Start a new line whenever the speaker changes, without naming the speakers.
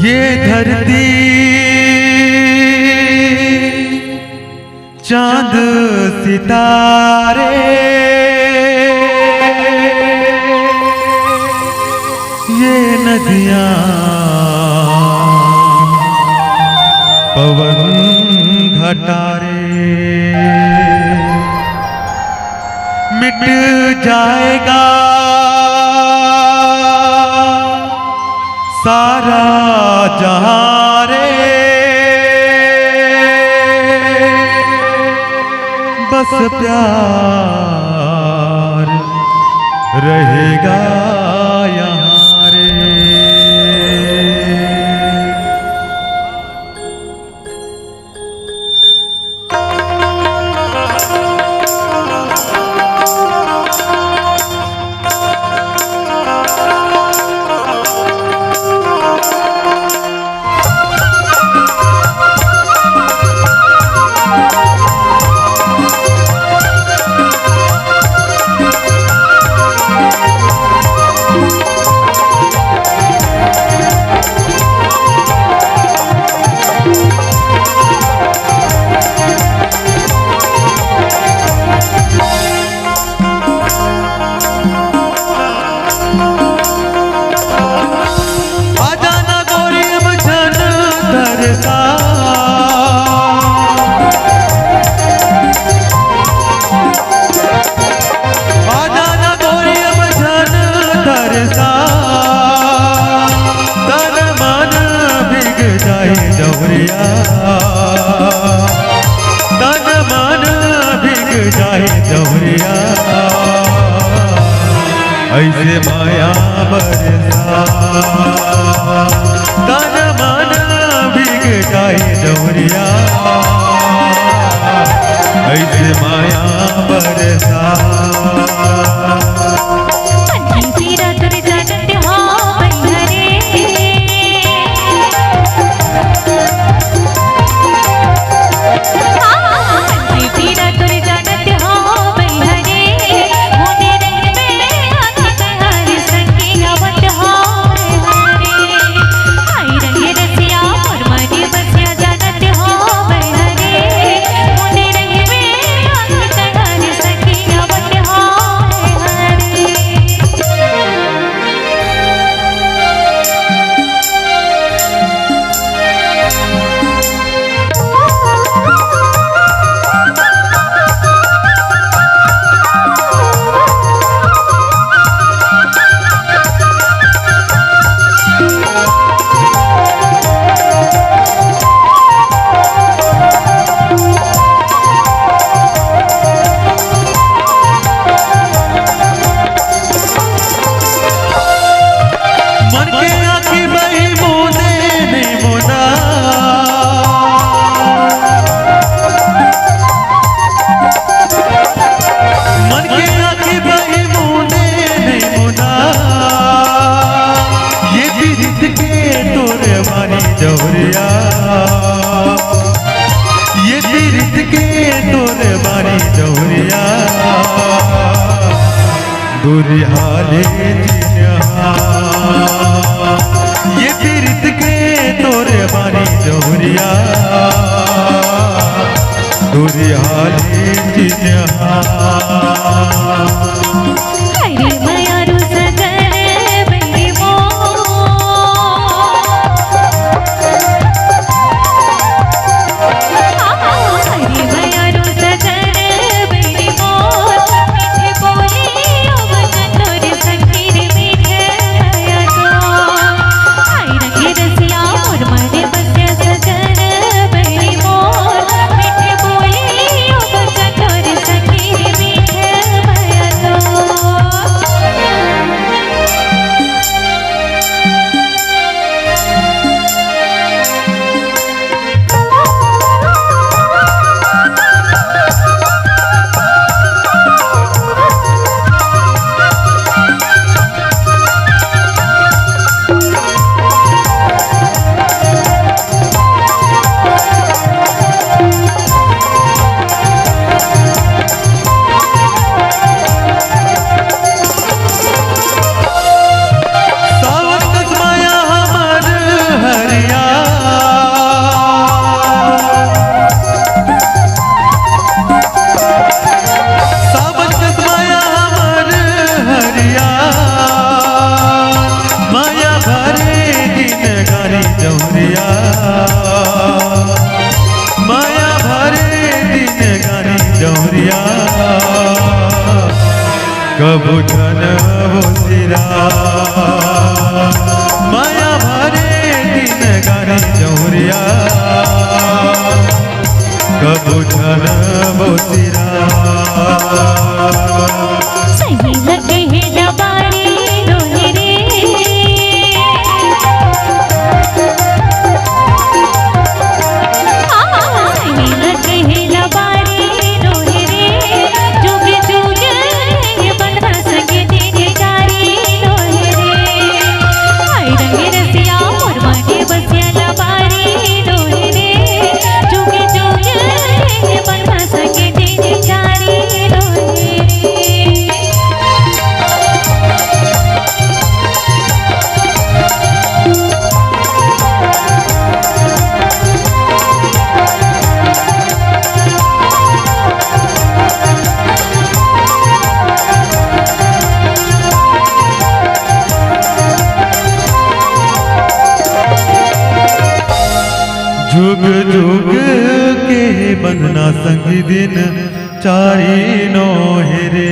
ये धरती चांद सितारे ये नदियां पवन घटारे मिट जाएगा सारा जहां रे बस प्यार रहेगा यहाँ रे। तन मन भीग जाए जवरिया ऐसे माया बरसा तन मन भीग जाए जवरिया ऐसे माया बरसा। जवरिया ये तीर्थ के तोरे मारी जवरिया दूरी हाले ये तीर्थ के तोरे मारी जवरिया दूरी हाले
Oh
जौहरिया माया भरे दिन गारी जौहरिया माया भरे दिन गारी जौहरिया कबू धन वो सिरा माया भरे दिन गारी जौहरिया कबू धन वो सिरा
सही लगे है लबारी रोहे रे सही लगे है लबारी रोहे रे जुगे जुगे बंधा सगे तेरे गारी रोहे रे आई रंगे रसिया मोरवाने बसिया लबारी रोहे रे जुगे जुगे बंधा सगे तेरे गारी रोहे रे
जुग जुग के बंधना संग दिन चारी नो हेरे